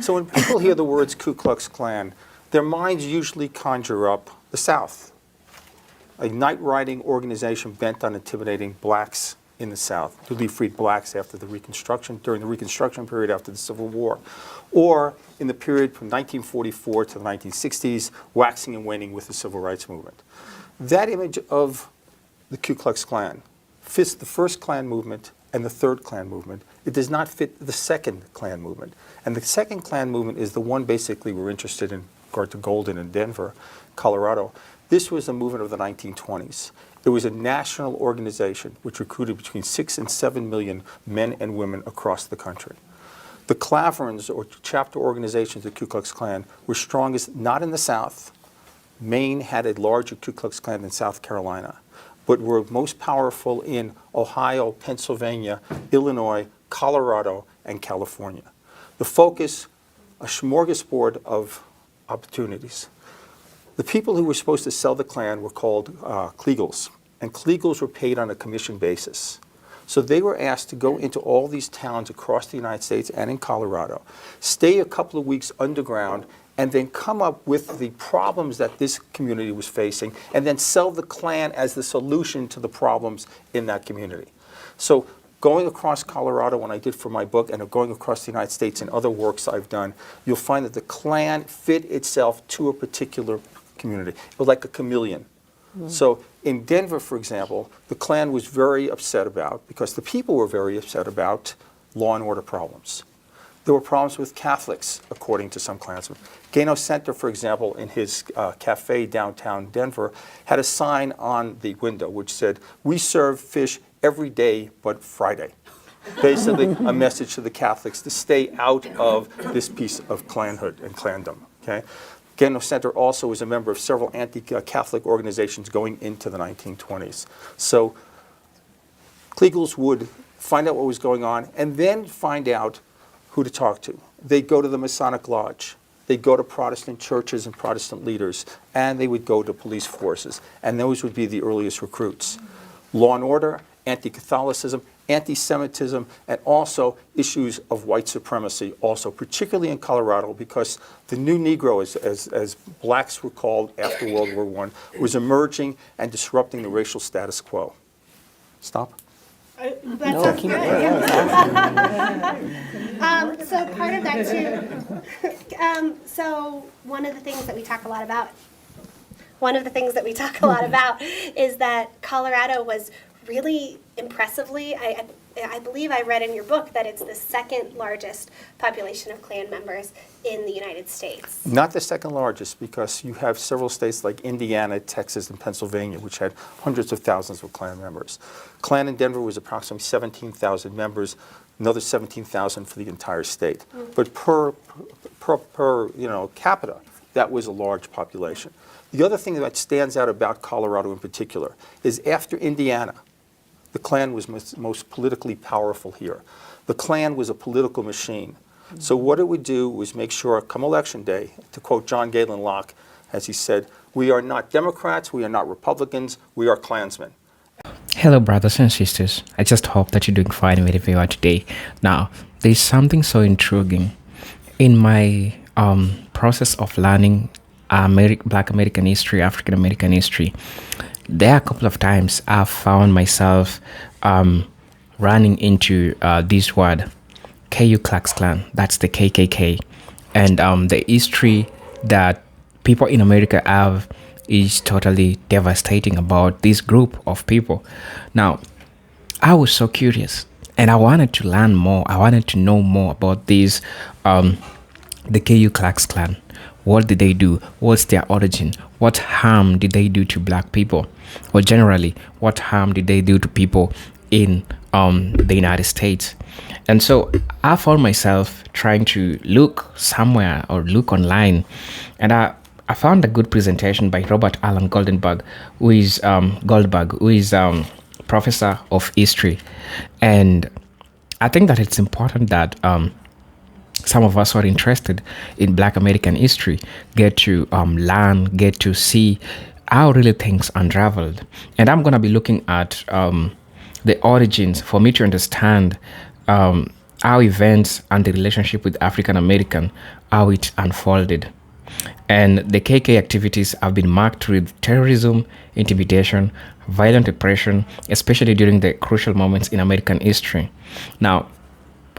So when people hear the words Ku Klux Klan, their minds usually conjure up the South, a night-riding organization bent on intimidating blacks in the South, newly freed blacks after the Reconstruction, during the Reconstruction period after the Civil War, or in the period from 1944 to the 1960s, waxing and waning with the Civil Rights Movement. That image of the Ku Klux Klan fits the first Klan movement and the third Klan movement. It does not fit the second Klan movement. And the second Klan movement is the one basically we're interested in regard to Golden in Denver, Colorado. This was a movement of the 1920s. It was a national organization which recruited between 6 and 7 million men and women across the country. The Klaverns, or chapter organizations of the Ku Klux Klan, were strongest not in the South. Maine had a larger Ku Klux Klan than South Carolina, but were most powerful in Ohio, Pennsylvania, Illinois, Colorado, and California. The focus, a smorgasbord of opportunities. The people who were supposed to sell the Klan were called Kliegels, and Kliegels were paid on a commission basis. So they were asked to go into all these towns across the United States and in Colorado, stay a couple of weeks underground, and then come up with the problems that this community was facing, and then sell the Klan as the solution to the problems in that community. So going across Colorado, when I did for my book, and going across the United States and other works I've done, you'll find that the Klan fit itself to a particular community. It was like a chameleon. So in Denver, for example, the Klan was very upset about, because the people were very upset about, law and order problems. There were problems with Catholics, according to some Klansmen. Gano Center, for example, in his cafe downtown Denver, had a sign on the window which said, "We serve fish every day but Friday." Basically a message to the Catholics to stay out of this piece of Klanhood and Klandom. Okay? Gano Center also was a member of several anti-Catholic organizations going into the 1920s. So Kliegels would find out what was going on and then find out who to talk to. They'd go to the Masonic Lodge. They'd go to Protestant churches and Protestant leaders, and they would go to police forces. And those would be the earliest recruits. Law and order, anti-Catholicism, anti-Semitism, and also issues of white supremacy, also particularly in Colorado, because the new Negro, as blacks were called after World War I, was emerging and disrupting the racial status quo. Stop. That sounds good. Yeah. So part of that too. So one of the things that we talk a lot about. Is that Colorado was really impressively. I believe I read in your book that it's the second largest population of Klan members in the United States. Not the second largest, because you have several states like Indiana, Texas, and Pennsylvania, which had hundreds of thousands of Klan members. Klan in Denver was approximately 17,000 members, another 17,000 for the entire state. But per capita, that was a large population. The other thing that stands out about Colorado in particular is after Indiana, the Klan was most politically powerful here. The Klan was a political machine. So what it would do was make sure, come election day, to quote John Galen Locke, as he said, "We are not Democrats, we are not Republicans, we are Klansmen." Hello, brothers and sisters. I just hope that you're doing fine wherever you are today. Now, there's something so intriguing. In my process of learning Black American history, African American history, there are a couple of times I've found myself running into this word, Ku Klux Klan. That's the KKK. And the history that people in America have is totally devastating about this group of people. Now, I was so curious and I wanted to learn more. I wanted to know more about this, the Ku Klux Klan. What did they do? What's their origin? What harm did they do to black people? Or generally, what harm did they do to people in the United States? And so I found myself trying to look somewhere or look online, and I found a good presentation by Robert Allen Goldberg, who is professor of history. And I think that it's important that some of us who are interested in Black American history get to learn, get to see how really things unraveled. And I'm going to be looking at the origins for me to understand how events and the relationship with African American, how it unfolded. And the KK activities have been marked with terrorism, intimidation, violent oppression, especially during the crucial moments in American history. Now,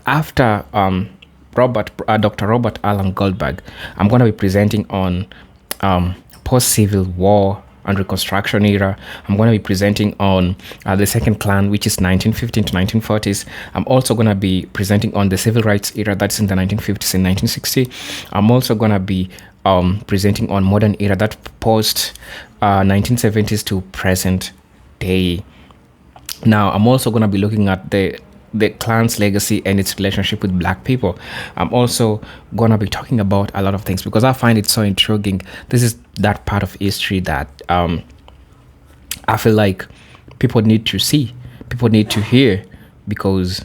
after Dr. Robert Alan Goldberg, I'm going to be presenting on post-Civil War and Reconstruction era. I'm going to be presenting on the second Klan, which is 1915 to 1940s. I'm also going to be presenting on the Civil Rights era, that's in the 1950s and 1960s. I'm also going to be presenting on modern era, that post 1970s to present day. Now, I'm also going to be looking at the Klan's legacy and its relationship with Black people. I'm also going to be talking about a lot of things because I find it so intriguing. This is that part of history that I feel like people need to see, people need to hear, because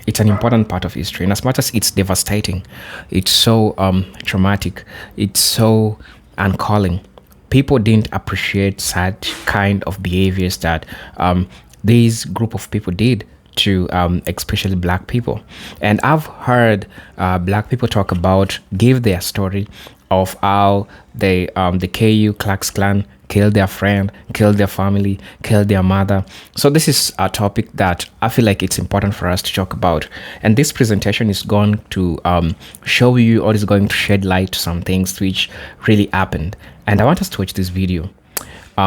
it's an important part of history. And as much as it's devastating, it's so traumatic, it's so uncalling, people didn't appreciate such kind of behaviors that this group of people did to especially Black people. And I've heard Black people talk about, give their story of how the KLAX clan killed their friend, killed their family, killed their mother. So this is a topic that I feel like it's important for us to talk about. And this presentation is going to show you, or is going to shed light to some things which really happened. And I want us to watch this video.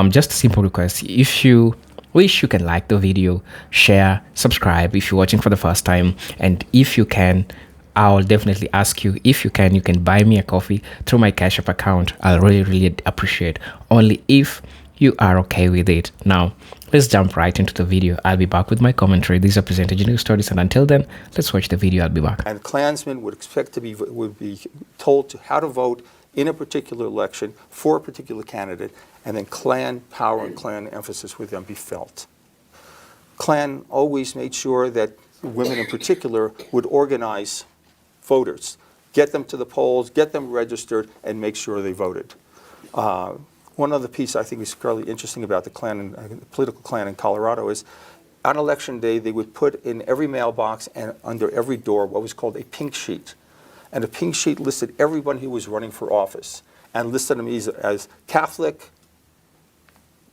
Just a simple request: if you wish, you can like the video, share, subscribe if you're watching for the first time, and if you can, I'll definitely ask you, if you can buy me a coffee through my Cash App account. I'll really appreciate, only if you are okay with it. Now, let's jump right into the video. I'll be back with my commentary. These are presented news stories, and until then, let's watch the video. I'll be back. And Klansmen would expect to would be told to how to vote in a particular election for a particular candidate, and then Klan power and Klan emphasis would then be felt. Klan always made sure that women in particular would organize voters, get them to the polls, get them registered, and make sure they voted. One other piece I think is fairly interesting about the Klan and political Klan in Colorado is, on election day, they would put in every mailbox and under every door what was called a pink sheet. And a pink sheet listed everyone who was running for office and listed them as Catholic,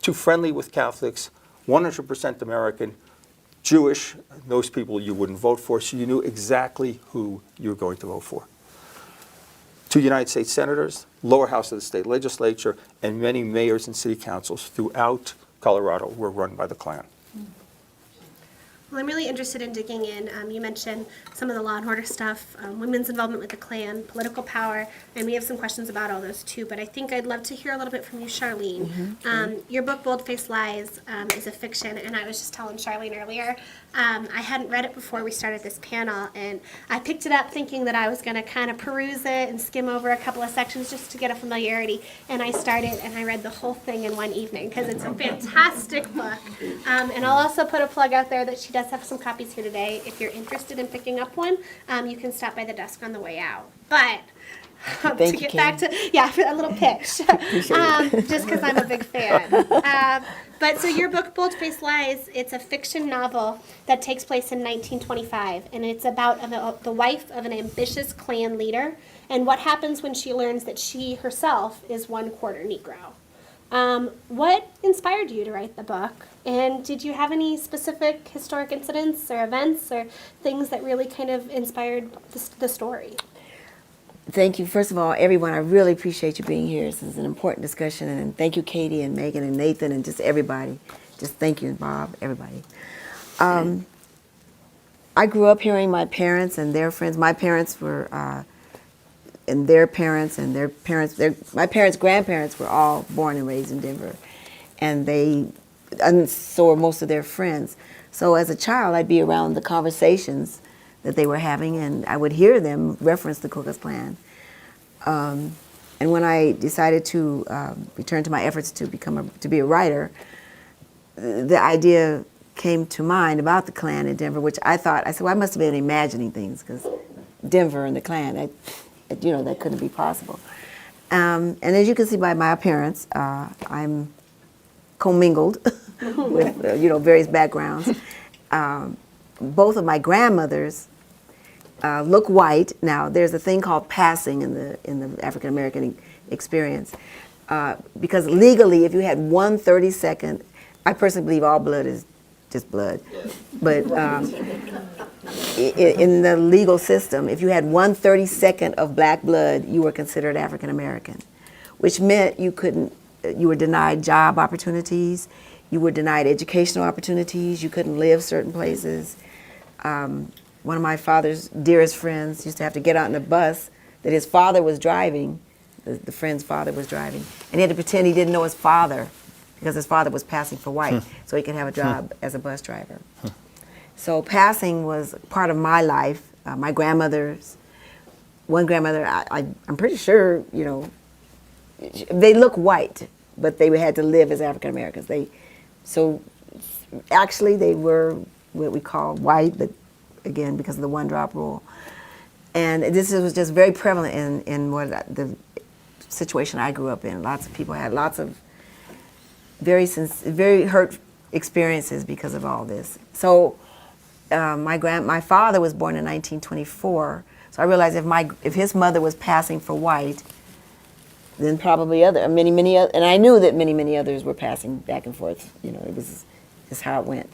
too friendly with Catholics, 100% American, Jewish, those people you wouldn't vote for, so you knew exactly who you were going to vote for. 2 United States senators, lower house of the state legislature, and many mayors and city councils throughout Colorado were run by the Klan. Well, I'm really interested in digging in. You mentioned some of the law and order stuff, women's involvement with the Klan, political power, and we have some questions about all those too. But I think I'd love to hear a little bit from you, Charlene. Your book, Bold-Faced Lies, is a fiction, and I was just telling Charlene earlier, I hadn't read it before we started this panel, and I picked it up thinking that I was going to kind of peruse it and skim over a couple of sections just to get a familiarity. And I started, and I read the whole thing in one evening because it's a fantastic book. And I'll also put a plug out there that she does have some copies here today. If you're interested in picking up one, you can stop by the desk on the way out. But to get back to, a little pitch, just because I'm a big fan. But so your book, Bold-Faced Lies, it's a fiction novel that takes place in 1925, and it's about the wife of an ambitious Klan leader and what happens when she learns that she herself is 1/4 Negro. What inspired you to write the book? And did you have any specific historic incidents or events or things that really kind of inspired the story? Thank you. First of all, everyone, I really appreciate you being here. This is an important discussion. And thank you, Katie and Megan and Nathan and just everybody. Just thank you, Bob, everybody. I grew up hearing my parents and their friends. My parents were, and their parents, my parents' grandparents were all born and raised in Denver. And so were most of their friends. So as a child, I'd be around the conversations that they were having, and I would hear them reference the Ku Klux Klan. And when I decided to return to my efforts to be a writer, the idea came to mind about the Klan in Denver, which I said, well, I must have been imagining things, because Denver and the Klan, that couldn't be possible. And as you can see by my appearance, I'm commingled with various backgrounds. Both of my grandmothers look white. Now, there's a thing called passing in the African American experience, because legally, if you had 1/32nd, I personally believe all blood is just blood, but in the legal system, if you had 1/32nd of black blood, you were considered African American, which meant you were denied job opportunities, you were denied educational opportunities, you couldn't live certain places. One of my father's dearest friends used to have to get out in a bus that his father was driving, the friend's father was driving, and he had to pretend he didn't know his father because his father was passing for white so he could have a job as a bus driver. So passing was part of my life. My grandmother's, one grandmother, I'm pretty sure, you know, they look white, but they had to live as African Americans. So actually they were what we call white, but again, because of the one-drop rule. And this was just very prevalent in the situation I grew up in. Lots of people had lots of very hurt experiences because of all this. So my father was born in 1924, so I realized if his mother was passing for white, then probably many other, and I knew that many others were passing back and forth. You know, it was just how it went.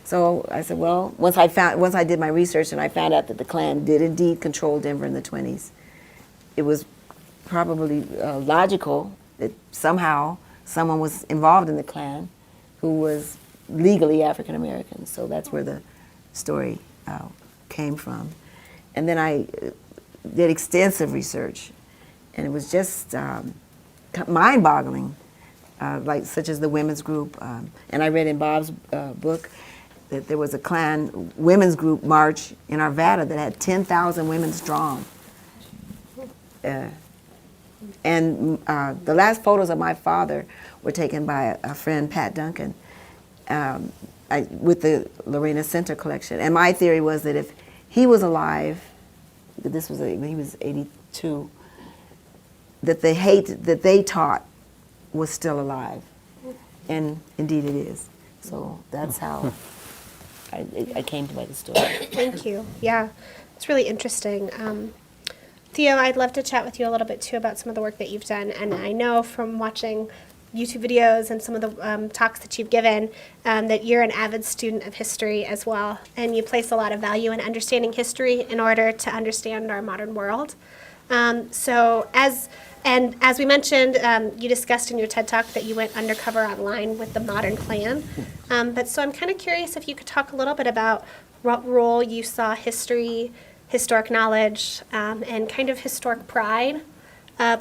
So I said, well, once I did my research and I found out that the Klan did indeed control Denver in the 1920s, it was probably logical that somehow someone was involved in the Klan who was legally African American. So that's where the story came from. And then I did extensive research, and it was just mind-boggling, such as the women's group. And I read in Bob's book that there was a Klan women's group march in Arvada that had 10,000 women strong. And the last photos of my father were taken by a friend, Pat Duncan, with the Lorena Center collection. And my theory was that if he was alive, when he was 82, that the hate that they taught was still alive. And indeed it is. So that's how I came to write the story. Thank you. Yeah, it's really interesting. Theo, I'd love to chat with you a little bit too about some of the work that you've done. And I know from watching YouTube videos and some of the talks that you've given that you're an avid student of history as well. And you place a lot of value in understanding history in order to understand our modern world. As we mentioned, you discussed in your TED Talk that you went undercover online with the modern Klan. So I'm kind of curious if you could talk a little bit about what role you saw history, historic knowledge, and kind of historic pride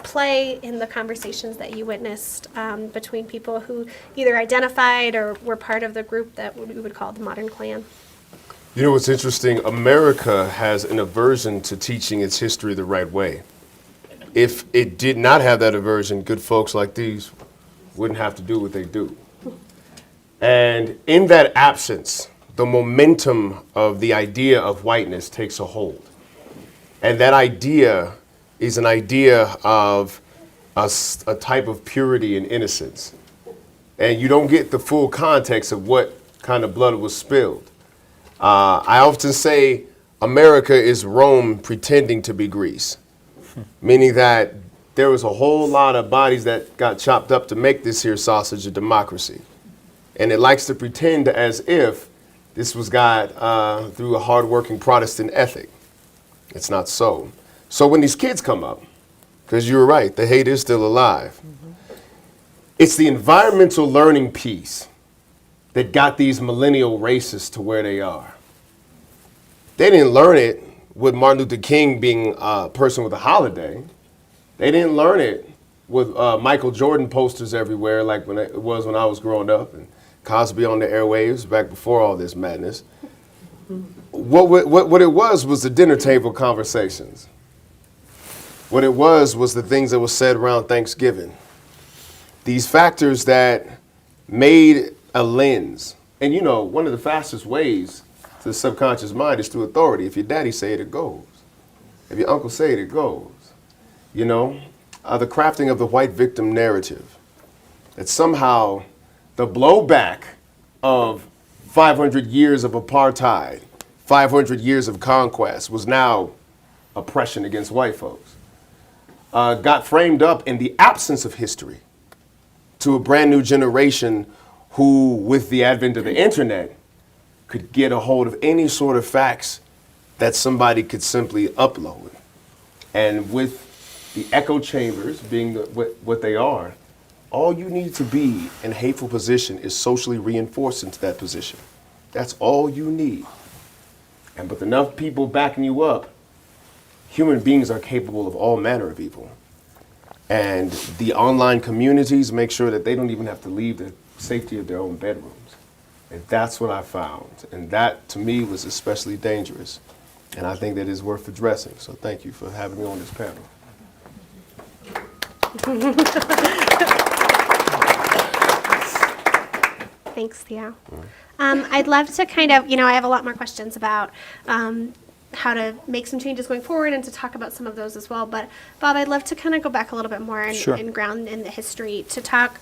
play in the conversations that you witnessed between people who either identified or were part of the group that we would call the modern Klan. You know what's interesting? America has an aversion to teaching its history the right way. If it did not have that aversion, good folks like these wouldn't have to do what they do. And in that absence, the momentum of the idea of whiteness takes a hold. And that idea is an idea of a type of purity and innocence. And you don't get the full context of what kind of blood was spilled. I often say America is Rome pretending to be Greece. Meaning that there was a whole lot of bodies that got chopped up to make this here sausage of democracy. And it likes to pretend as if this was got through a hardworking Protestant ethic. It's not so. So when these kids come up, because you're right, the hate is still alive. It's the environmental learning piece that got these millennial racists to where they are. They didn't learn it with Martin Luther King being a person with a holiday. They didn't learn it with Michael Jordan posters everywhere like when it was when I was growing up, and Cosby on the airwaves back before all this madness. What it was the dinner table conversations. What it was the things that were said around Thanksgiving. These factors that made a lens. And you know, one of the fastest ways to the subconscious mind is through authority. If your daddy say it, it goes. If your uncle say it, it goes. You know, the crafting of the white victim narrative. That somehow the blowback of 500 years of apartheid, 500 years of conquest was now oppression against white folks, got framed up in the absence of history to a brand new generation who, with the advent of the internet, could get a hold of any sort of facts that somebody could simply upload. And with the echo chambers being what they are, all you need to be in a hateful position is socially reinforced into that position. That's all you need. And with enough people backing you up, human beings are capable of all manner of evil. And the online communities make sure that they don't even have to leave the safety of their own bedrooms. And that's what I found. And that, to me, was especially dangerous. And I think that is worth addressing. So thank you for having me on this panel. Thanks, Theo. I'd love to kind of, I have a lot more questions about how to make some changes going forward and to talk about some of those as well. But Bob, I'd love to kind of go back a little bit more and, Sure. and ground in the history to talk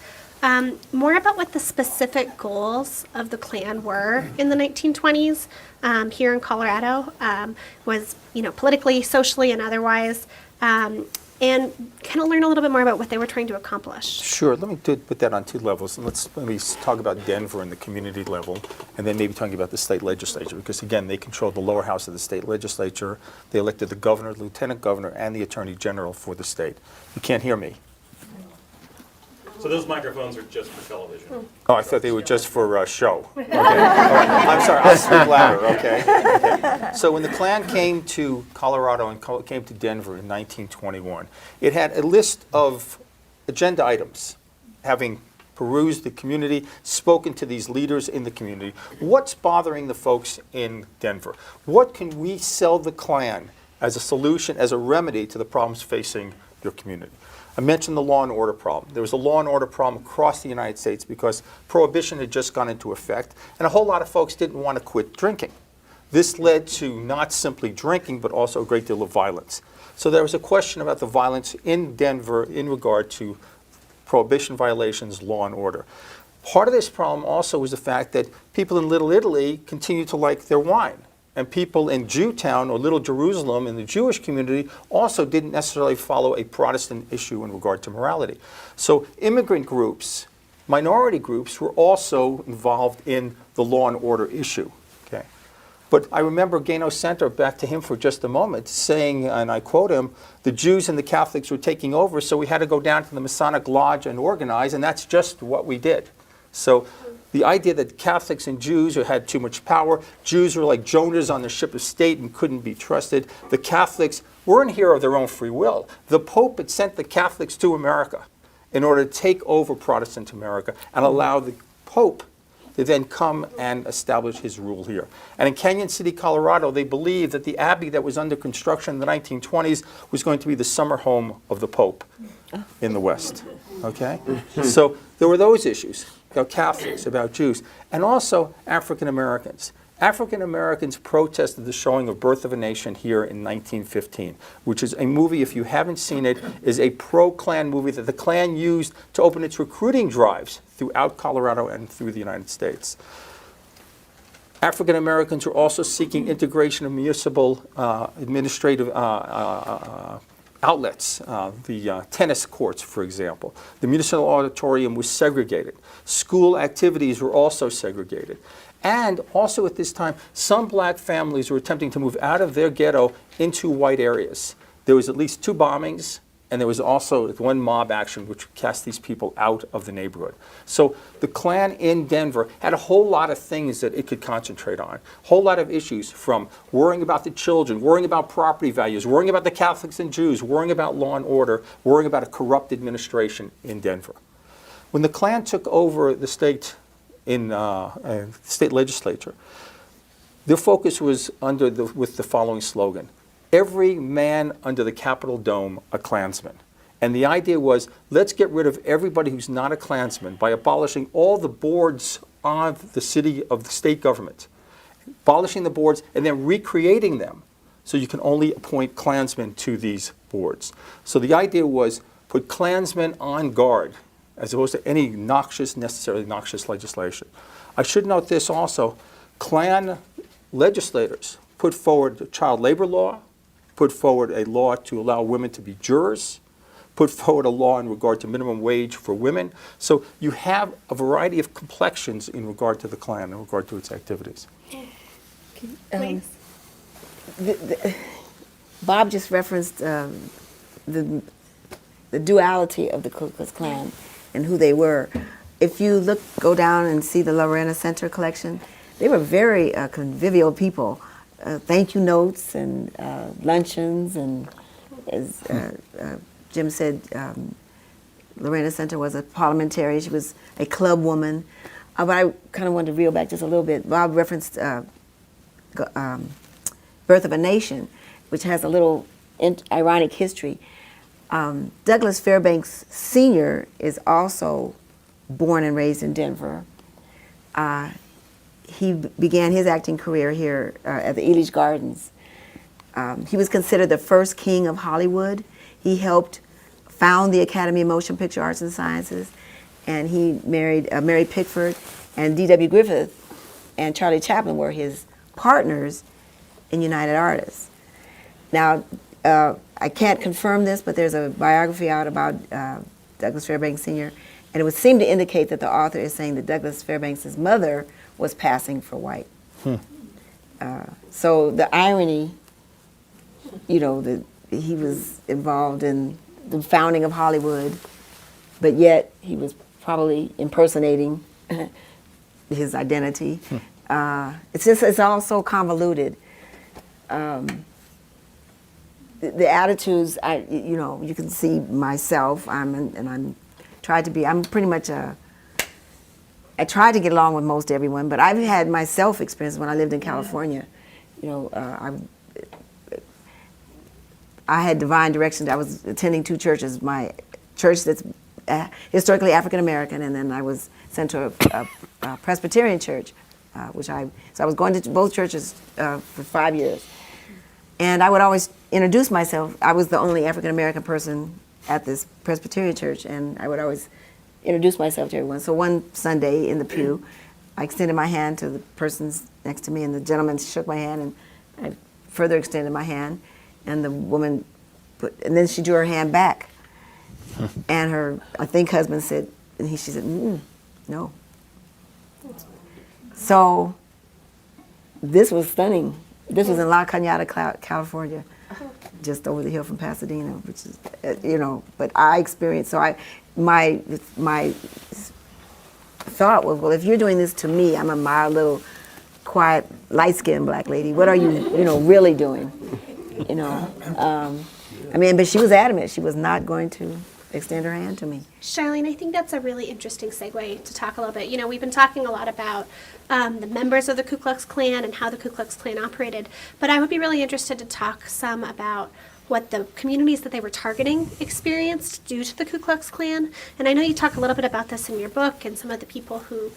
more about what the specific goals of the Klan were in the 1920s here in Colorado, was, politically, socially, and otherwise, and kind of learn a little bit more about what they were trying to accomplish. Sure. Let me put that on two levels. Let's maybe talk about Denver and the community level, and then maybe talking about the state legislature, because again, they control the lower house of the state legislature. They elected the governor, the lieutenant governor, and the attorney general for the state. You can't hear me. So those microphones are just for television. Oh, I thought they were just for show. Okay. All right. I'm sorry. I'll speak louder. Okay. So when the Klan came to Colorado and came to Denver in 1921, it had a list of agenda items, having perused the community, spoken to these leaders in the community. What's bothering the folks in Denver? What can we sell the Klan as a solution, as a remedy to the problems facing your community? I mentioned the law and order problem. There was a law and order problem across the United States because Prohibition had just gone into effect, and a whole lot of folks didn't want to quit drinking. This led to not simply drinking, but also a great deal of violence. So there was a question about the violence in Denver in regard to Prohibition violations, law and order. Part of this problem also was the fact that people in Little Italy continued to like their wine. And people in Jewtown or Little Jerusalem in the Jewish community also didn't necessarily follow a Protestant issue in regard to morality. So immigrant groups, minority groups were also involved in the law and order issue. Okay. But I remember Gano Center, back to him for just a moment, saying, and I quote him, the Jews and the Catholics were taking over, so we had to go down to the Masonic Lodge and organize, and that's just what we did. So the idea that Catholics and Jews had too much power, Jews were like Jonahs on the ship of state and couldn't be trusted. The Catholics weren't here of their own free will. The Pope had sent the Catholics to America in order to take over Protestant America and allow the Pope to then come and establish his rule here. And in Canyon City, Colorado, they believed that the abbey that was under construction in the 1920s was going to be the summer home of the Pope in the West. Okay? So there were those issues about Catholics, about Jews, and also African Americans. African Americans protested the showing of Birth of a Nation here in 1915, which is a movie, if you haven't seen it, is a pro-Klan movie that the Klan used to open its recruiting drives throughout Colorado and through the United States. African Americans were also seeking integration of municipal administrative outlets, the tennis courts, for example. The municipal auditorium was segregated. School activities were also segregated. And also at this time, some black families were attempting to move out of their ghetto into white areas. There was at least 2 bombings, and there was also one mob action which cast these people out of the neighborhood. So the Klan in Denver had a whole lot of things that it could concentrate on, a whole lot of issues, from worrying about the children, worrying about property values, worrying about the Catholics and Jews, worrying about law and order, worrying about a corrupt administration in Denver. When the Klan took over the state state legislature, their focus was with the following slogan: every man under the Capitol dome a Klansman. And the idea was, let's get rid of everybody who's not a Klansman by abolishing all the boards of the state government, abolishing the boards and then recreating them so you can only appoint Klansmen to these boards. So the idea was, put Klansmen on guard as opposed to any necessarily noxious legislation. I should note this also: Klan legislators put forward the child labor law, put forward a law to allow women to be jurors, put forward a law in regard to minimum wage for women. So you have a variety of complexions in regard to the Klan, in regard to its activities. Please. Bob just referenced the duality of the Ku Klux Klan and who they were. If you go down and see the Lorena Center collection, they were very convivial people. Thank you notes and luncheons, and as Jim said, Lorena Center was a parliamentarian. She was a club woman. But I kind of wanted to reel back just a little bit. Bob referenced Birth of a Nation, which has a little ironic history. Douglas Fairbanks Sr. is also born and raised in Denver. He began his acting career here at the Elitch Gardens. He was considered the first king of Hollywood. He helped found the Academy of Motion Picture Arts and Sciences, and he married Mary Pickford, and D.W. Griffith and Charlie Chaplin were his partners in United Artists. Now, I can't confirm this, but there's a biography out about Douglas Fairbanks Sr., and it would seem to indicate that the author is saying that Douglas Fairbanks' mother was passing for white. So the irony, you know, that he was involved in the founding of Hollywood, but yet he was probably impersonating his identity. It's all so convoluted. The attitudes, you know, you can see myself. I'm pretty much I tried to get along with most everyone, but I've had myself experience when I lived in California. You know, I had divine direction. I was attending two churches. My church that's historically African American, and then I was sent to a Presbyterian church, so I was going to both churches for 5 years. And I would always introduce myself. I was the only African American person at this Presbyterian church, and I would always introduce myself to everyone. So one Sunday in the pew, I extended my hand to the persons next to me, and the gentleman shook my hand, and I further extended my hand, and the woman and then she drew her hand back, and her, I think, husband said, she said, no. So this was stunning. This was in La Cañada, California, just over the hill from Pasadena, which is, you know, but I experienced, my thought was, well, if you're doing this to me, I'm a mild little, quiet, light-skinned black lady, what are you, really doing? You know, but she was adamant. She was not going to extend her hand to me. Charlene, I think that's a really interesting segue to talk a little bit. You know, we've been talking a lot about the members of the Ku Klux Klan and how the Ku Klux Klan operated, but I would be really interested to talk some about what the communities that they were targeting experienced due to the Ku Klux Klan. And I know you talk a little bit about this in your book and some of the people who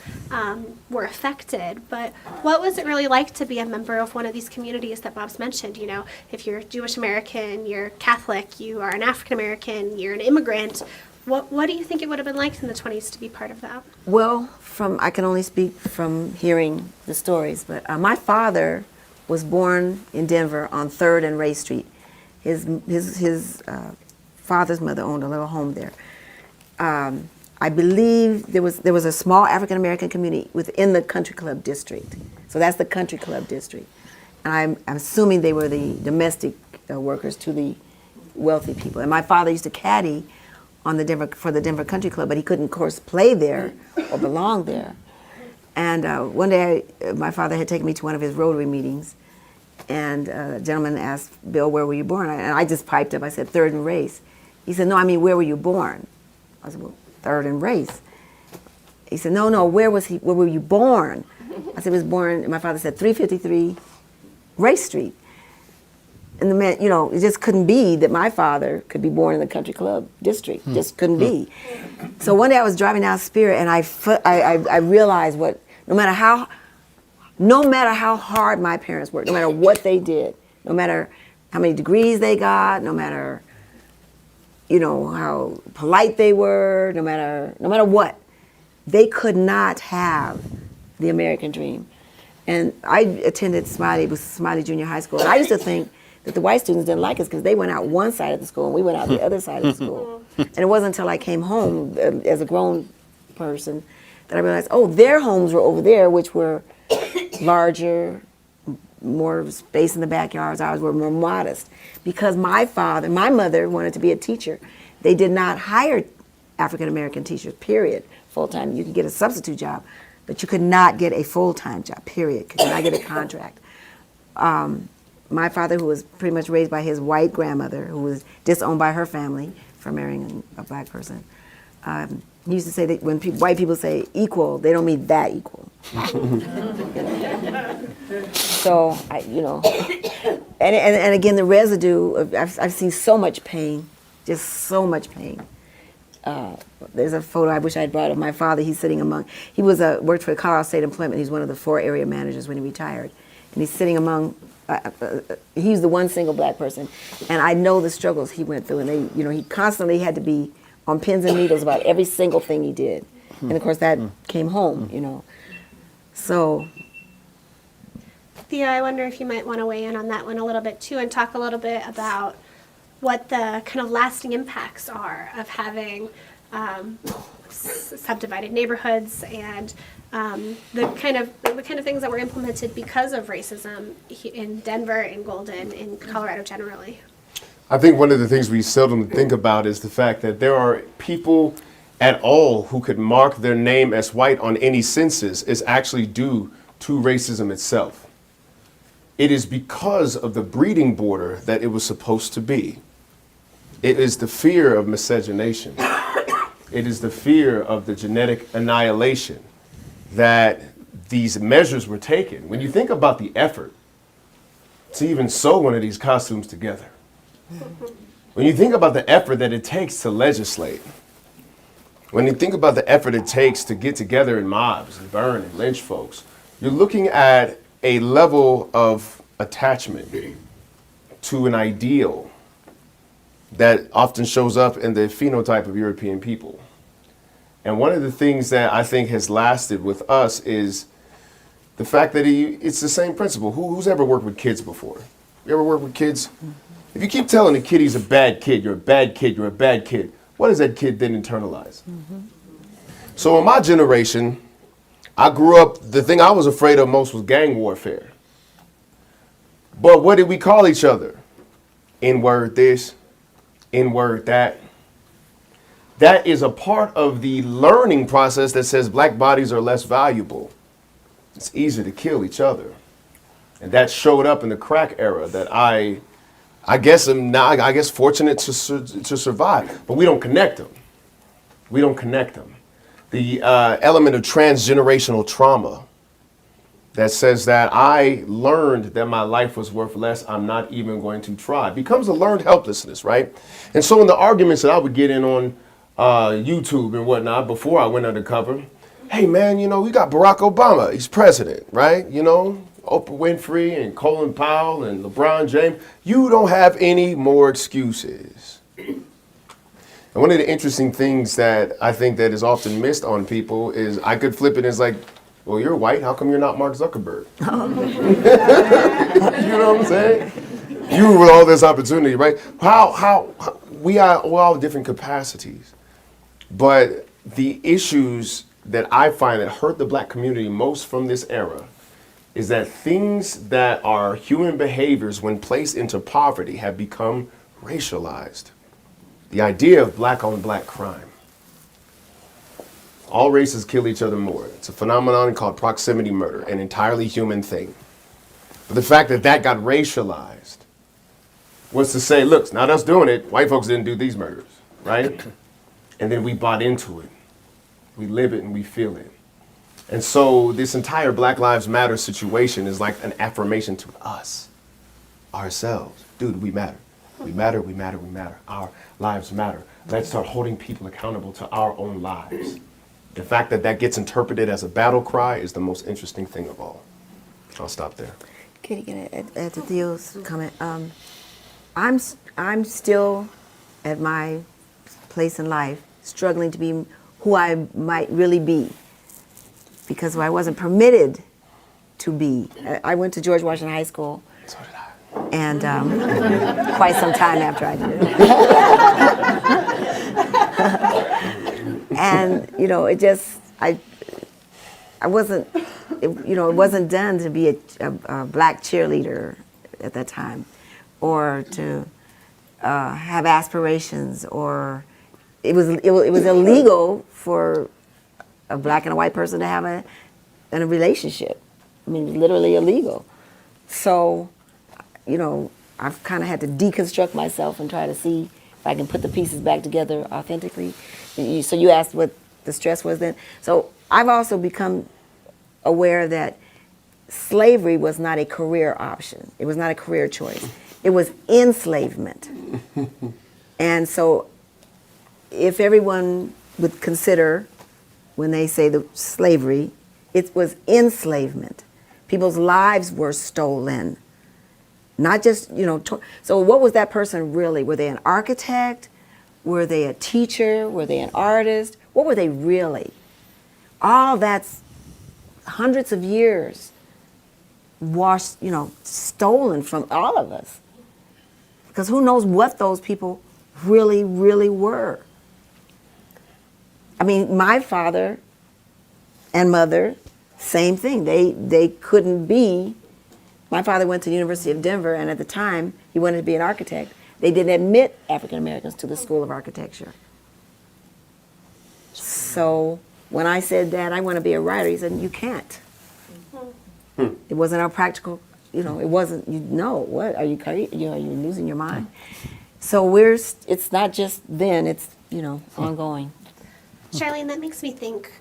were affected, but what was it really like to be a member of one of these communities that Bob's mentioned? You know, if you're Jewish American, you're Catholic, you are an African American, you're an immigrant, what do you think it would have been like in the 20s to be part of that? Well, I can only speak from hearing the stories, but my father was born in Denver on 3rd and Ray Street. His father's mother owned a little home there. I believe there was a small African American community within the country club district. So that's the country club district. And I'm assuming they were the domestic workers to the wealthy people. And my father used to caddy for the Denver Country Club, but he couldn't, of course, play there or belong there. And one day, my father had taken me to one of his Rotary meetings, and a gentleman asked, Bill, where were you born? And I just piped up, I said, 3rd and Race. He said, no, I mean, where were you born? I said, well, 3rd and Race. He said, no, where were you born? I said, I was born, and my father said, 353 Race Street. And the man, it just couldn't be that my father could be born in the country club district. Just couldn't be. So one day I was driving down Spirit, and I realized no matter how hard my parents worked, no matter what they did, no matter how many degrees they got, no matter how polite they were, no matter what, they could not have the American dream. And I attended Smiley Junior High School, and I used to think that the white students didn't like us because they went out one side of the school and we went out the other side of the school. And it wasn't until I came home as a grown person that I realized, oh, their homes were over there, which were larger, more space in the backyards. Ours were more modest. Because my mother wanted to be a teacher. They did not hire African American teachers, period, full-time. You could get a substitute job, but you could not get a full-time job, period. Could not get a contract. My father, who was pretty much raised by his white grandmother, who was disowned by her family for marrying a black person, he used to say that when white people say equal, they don't mean that equal. So, and again, the residue of, I've seen so much pain, just so much pain. There's a photo I wish I'd brought of my father. He's sitting among, he was worked for Colorado State Employment. He's one of the 4 area managers when he retired. And he's sitting among, he's the one single black person. And I know the struggles he went through. And he constantly had to be on pins and needles about every single thing he did. And of course that came home, So. Theo, I wonder if you might want to weigh in on that one a little bit too and talk a little bit about what the kind of lasting impacts are of having subdivided neighborhoods and the kind of things that were implemented because of racism in Denver, in Golden, in Colorado generally. I think one of the things we seldom think about is the fact that there are people at all who could mark their name as white on any census is actually due to racism itself. It is because of the breeding border that it was supposed to be. It is the fear of miscegenation. It is the fear of the genetic annihilation that these measures were taken. When you think about the effort to even sew one of these costumes together, when you think about the effort that it takes to legislate, when you think about the effort it takes to get together in mobs and burn and lynch folks, you're looking at a level of attachment to an ideal that often shows up in the phenotype of European people. And one of the things that I think has lasted with us is the fact that it's the same principle. Who's ever worked with kids before? You ever worked with kids? If you keep telling the kid he's a bad kid, you're a bad kid, you're a bad kid, what does that kid then internalize? So in my generation, I grew up, the thing I was afraid of most was gang warfare. But what did we call each other? N-word this, N-word that. That is a part of the learning process that says black bodies are less valuable. It's easier to kill each other. And that showed up in the crack era that I guess I'm now, fortunate to survive. But we don't connect them. We don't connect them. The element of transgenerational trauma that says that I learned that my life was worth less, I'm not even going to try, becomes a learned helplessness, right? And so in the arguments that I would get in on YouTube and whatnot before I went undercover, hey man, we got Barack Obama, he's president, right? Oprah Winfrey and Colin Powell and LeBron James, you don't have any more excuses. And one of the interesting things that I think that is often missed on people is I could flip it as like, well, you're white, how come you're not Mark Zuckerberg? You know what I'm saying? You with all this opportunity, right? How we are all different capacities. But the issues that I find that hurt the black community most from this era is that things that are human behaviors when placed into poverty have become racialized. The idea of black on black crime. All races kill each other more. It's a phenomenon called proximity murder, an entirely human thing. But the fact that that got racialized was to say, look, it's not us doing it. White folks didn't do these murders, right? And then we bought into it. We live it and we feel it. And so this entire Black Lives Matter situation is like an affirmation to us, ourselves. Dude, we matter. We matter, we matter, we matter. Our lives matter. Let's start holding people accountable to our own lives. The fact that that gets interpreted as a battle cry is the most interesting thing of all. I'll stop there. Katie, can I add to Theo's comment? I'm still at my place in life struggling to be who I might really be, because I wasn't permitted to be. I went to George Washington High School. So did I. And quite some time after I did it. And it just I wasn't, it wasn't done to be a black cheerleader at that time, or to have aspirations, or it was illegal for a black and a white person to have a relationship. I mean, literally illegal. So, I've kind of had to deconstruct myself and try to see if I can put the pieces back together authentically. So you asked what the stress was then. So I've also become aware that slavery was not a career option. It was not a career choice. It was enslavement. And so if everyone would consider, when they say the slavery, it was enslavement. People's lives were stolen. Not just, so what was that person really? Were they an architect? Were they a teacher? Were they an artist? What were they really? All that's hundreds of years washed, stolen from all of us. Because who knows what those people really, really were. I mean, my father and mother, same thing. They couldn't be. My father went to the University of Denver, and at the time, he wanted to be an architect. They didn't admit African Americans to the School of Architecture. So when I said, Dad, I want to be a writer, he said, you can't. It wasn't our practical, it wasn't, what, are you losing your mind? So it's not just then, it's, ongoing. Charlene, that makes me think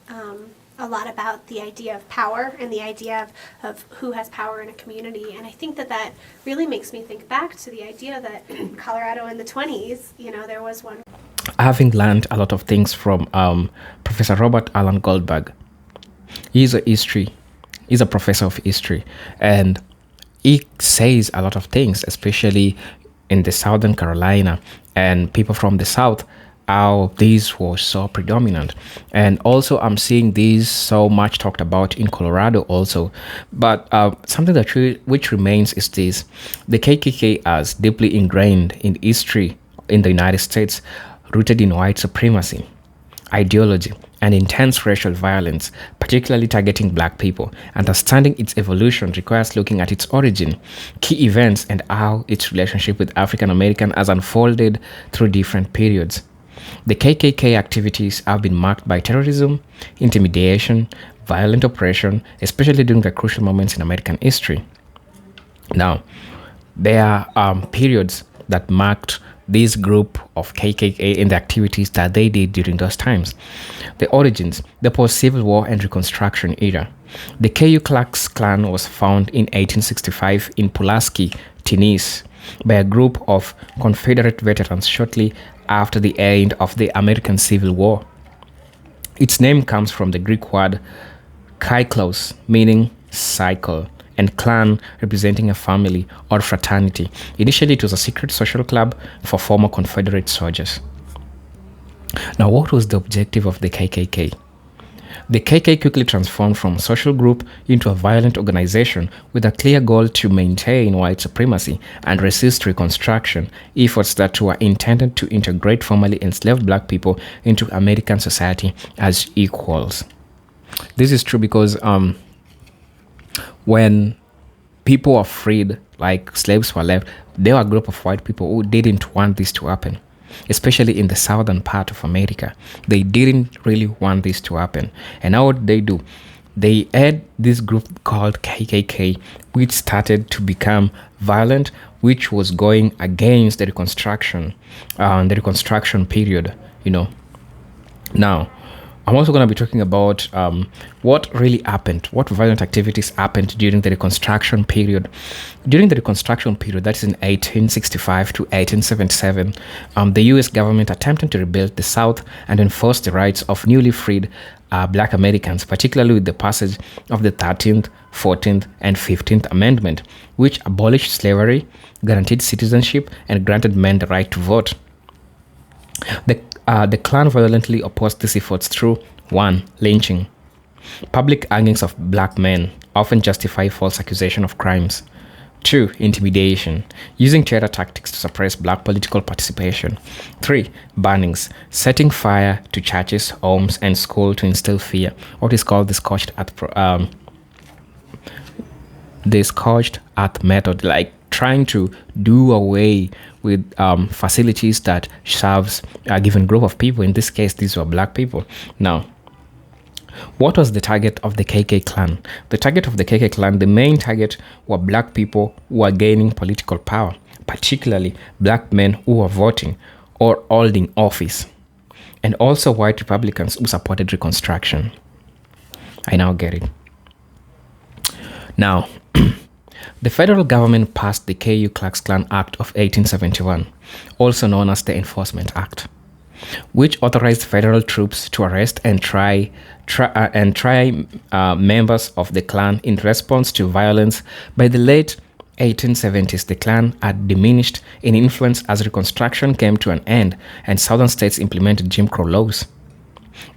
a lot about the idea of power and the idea of who has power in a community. And I think that really makes me think back to the idea that in Colorado in the 20s, there was one. Having learned a lot of things from Professor Robert Alan Goldberg. He's a professor of history, and he says a lot of things, especially in the Southern Carolina and people from the South, how this was so predominant. And also I'm seeing this so much talked about in Colorado also. But something that which remains is this: the KKK is deeply ingrained in history in the United States, rooted in white supremacy, ideology, and intense racial violence, particularly targeting black people. Understanding its evolution requires looking at its origin, key events, and how its relationship with African American has unfolded through different periods. The KKK activities have been marked by terrorism, intimidation, violent oppression, especially during the crucial moments in American history. Now, there are periods that marked this group of KKK in the activities that they did during those times. The origins: the post-Civil War and Reconstruction era. The KLAX clan was found in 1865 in Pulaski, Tennessee, by a group of Confederate veterans shortly after the end of the American Civil War. Its name comes from the Greek word kaiklos, meaning cycle, and clan representing a family or fraternity. Initially, it was a secret social club for former Confederate soldiers. Now, what was the objective of the KKK? The KKK quickly transformed from a social group into a violent organization with a clear goal to maintain white supremacy and resist Reconstruction, efforts that were intended to integrate formerly enslaved black people into American society as equals. This is true because when people were freed, like slaves were left, there were a group of white people who didn't want this to happen, especially in the southern part of America. They didn't really want this to happen. And now what they do? They had this group called KKK, which started to become violent, which was going against the Reconstruction period, Now, I'm also going to be talking about what really happened, what violent activities happened during the Reconstruction period. During the Reconstruction period, that is in 1865 to 1877, the U.S. government attempted to rebuild the South and enforce the rights of newly freed black Americans, particularly with the passage of the 13th, 14th, and 15th Amendment, which abolished slavery, guaranteed citizenship, and granted men the right to vote. The Klan violently opposed these efforts through 1. Lynching, public hangings of black men often justify false accusation of crimes. 2. Intimidation, using terror tactics to suppress black political participation. 3. Burnings, setting fire to churches, homes, and schools to instill fear, what is called the scorched earth method, like trying to do away with facilities that serves a given group of people. In this case, these were black people. Now, what was the target of the KK clan? The target of the KK clan, the main target were black people who were gaining political power, particularly black men who were voting or holding office, and also white Republicans who supported Reconstruction. I now get it. Now, the federal government passed the KLAX Klan Act of 1871, also known as the Enforcement Act, which authorized federal troops to arrest and try members of the Klan in response to violence. By the late 1870s, the Klan had diminished in influence as Reconstruction came to an end and southern states implemented Jim Crow laws,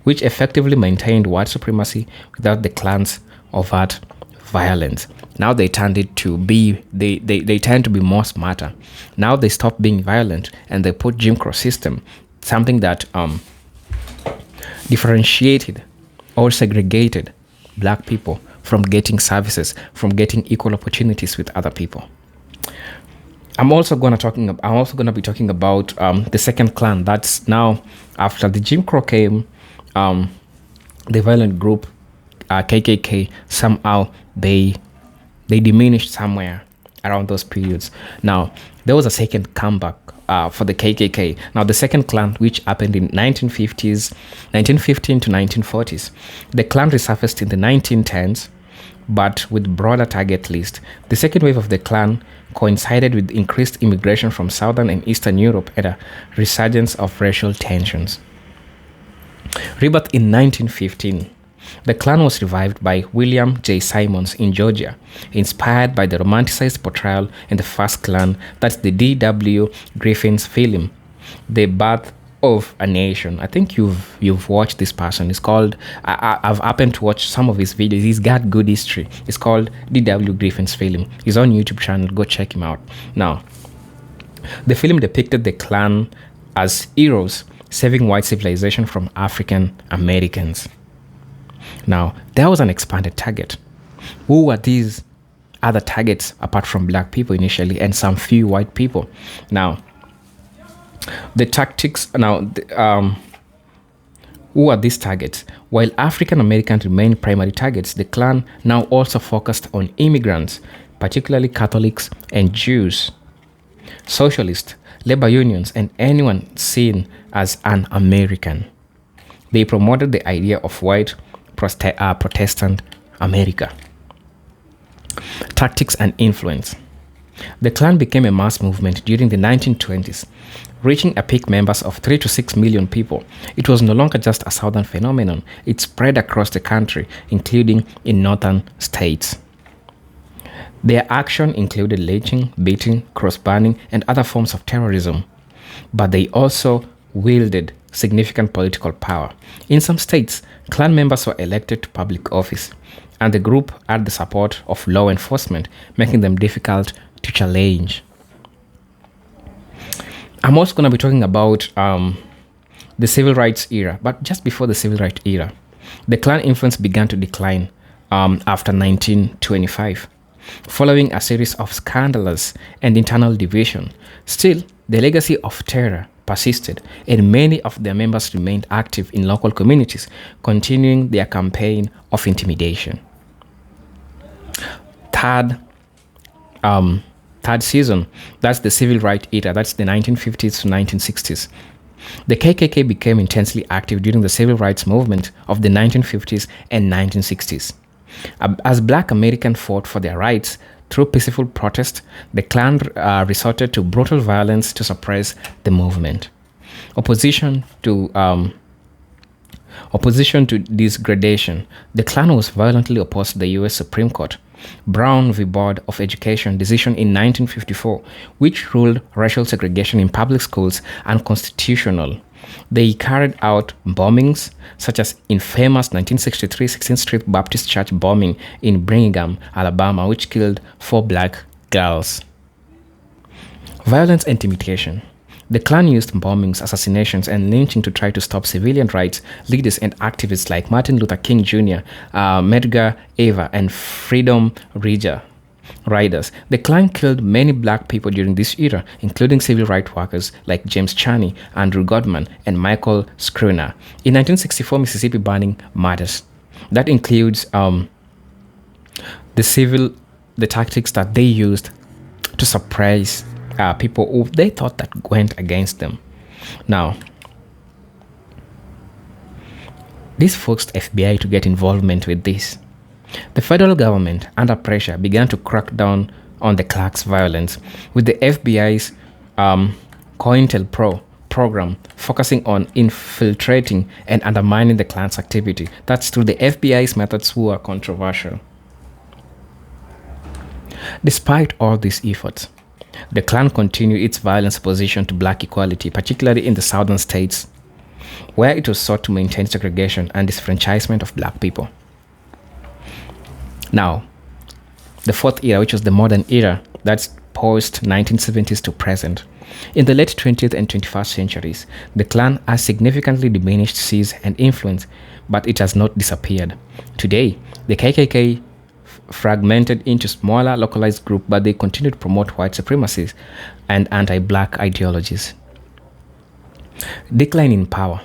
which effectively maintained white supremacy without the Klan's overt violence. Now they tend to be more smarter. Now they stop being violent and they put Jim Crow system, something that differentiated or segregated black people from getting services, from getting equal opportunities with other people. I'm also going to be talking about the second Klan. That's now after the Jim Crow came, the violent group KKK, somehow they diminished somewhere around those periods. Now, there was a second comeback for the KKK. Now, the second Klan, which happened in 1915 to 1940s. The Klan resurfaced in the 1910s, but with broader target list. The second wave of the Klan coincided with increased immigration from Southern and Eastern Europe and a resurgence of racial tensions. Rebirth in 1915. The Klan was revived by William J. Simons in Georgia, inspired by the romanticized portrayal in the first Klan, that's the D.W. Griffin's film, The Birth of a Nation. I think you've watched this person. It's called, I've happened to watch some of his videos. He's got good history. It's called D.W. Griffin's film. He's on YouTube channel. Go check him out. Now, the film depicted the Klan as heroes saving white civilization from African Americans. Now, there was an expanded target. Who were these other targets apart from black people initially and some few white people? Now, the tactics, who are these targets? While African Americans remained primary targets, the Klan now also focused on immigrants, particularly Catholics and Jews, socialists, labor unions, and anyone seen as an American. They promoted the idea of white Protestant America. Tactics and influence. The Klan became a mass movement during the 1920s, reaching a peak members of 3 to 6 million people. It was no longer just a southern phenomenon. It spread across the country, including in northern states. Their action included lynching, beating, cross-burning, and other forms of terrorism. But they also wielded significant political power. In some states, Klan members were elected to public office, and the group had the support of law enforcement, making them difficult to challenge. I'm also going to be talking about the civil rights era, but just before the civil rights era, the Klan influence began to decline after 1925, following a series of scandals and internal division. Still, the legacy of terror persisted, and many of their members remained active in local communities, continuing their campaign of intimidation. Third season, that's the civil rights era, that's the 1950s to 1960s. The KKK became intensely active during the civil rights movement of the 1950s and 1960s. As black Americans fought for their rights through peaceful protest, the Klan resorted to brutal violence to suppress the movement. Opposition to this gradation, the Klan was violently opposed to the U.S. Supreme Court Brown v. Board of Education decision in 1954, which ruled racial segregation in public schools unconstitutional. They carried out bombings, such as infamous 1963 16th Street Baptist Church bombing in Birmingham, Alabama, which killed 4 black girls. Violence and intimidation. The Klan used bombings, assassinations, and lynching to try to stop civilian rights leaders and activists like Martin Luther King Jr., Medgar Evers, and Freedom Riders. The Klan killed many black people during this era, including civil rights workers like James Chaney, Andrew Goodman, and Michael Schreiner. In 1964 Mississippi burning matters. That includes the tactics that they used to suppress people who they thought that went against them. Now, this forced FBI to get involvement with this. The federal government, under pressure, began to crack down on the KLAX violence, with the FBI's COINTELPRO program focusing on infiltrating and undermining the Klan's activity. That's through the FBI's methods were controversial. Despite all these efforts, the Klan continued its violent opposition to black equality, particularly in the southern states, where it was sought to maintain segregation and disfranchisement of black people. Now, the fourth era, which was the modern era, that's post-1970s to present. In the late 20th and 21st centuries, the Klan has significantly diminished size and influence, but it has not disappeared. Today, the KKK fragmented into smaller localized groups, but they continue to promote white supremacies and anti-black ideologies. Decline in power.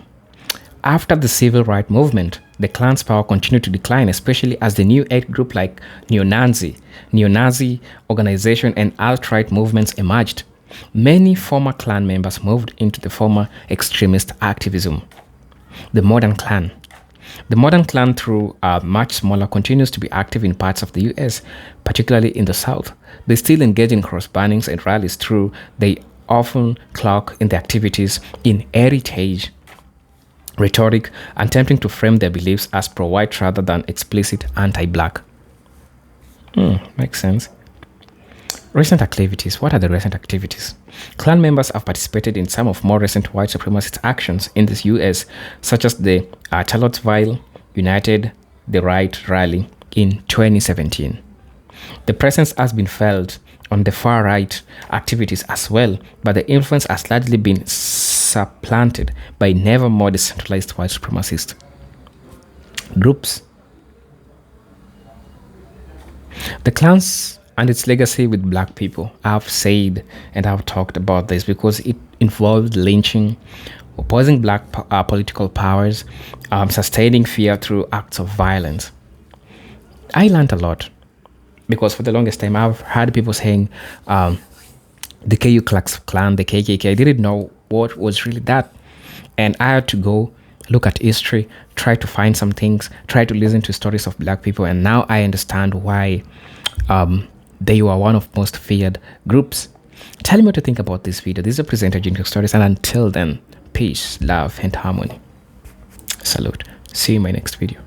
After the civil rights movement, the Klan's power continued to decline, especially as the new age group like neo-Nazi organization and alt-right movements emerged. Many former Klan members moved into the former extremist activism. The modern Klan. The modern Klan, through much smaller, continues to be active in parts of the U.S., particularly in the South. They still engage in cross-burnings and rallies through they often cloak in the activities in heritage rhetoric, attempting to frame their beliefs as pro-white rather than explicit anti-black. Makes sense. Recent activities. What are the recent activities? Klan members have participated in some of more recent white supremacist actions in the U.S., such as the Charlottesville United the Right rally in 2017. The presence has been felt on the far-right activities as well, but the influence has largely been supplanted by never more decentralized white supremacist groups. The Klans and its legacy with black people. I've said and I've talked about this because it involved lynching, opposing black political powers, sustaining fear through acts of violence. I learned a lot because for the longest time I've heard people saying the KLAX clan, the KKK. I didn't know what was really that. And I had to go look at history, try to find some things, try to listen to stories of black people. And now I understand why they were one of most feared groups. Tell me what you think about this video. This is a presenter, Gentle Stories. And until then, peace, love, and harmony. Salute. See you in my next video.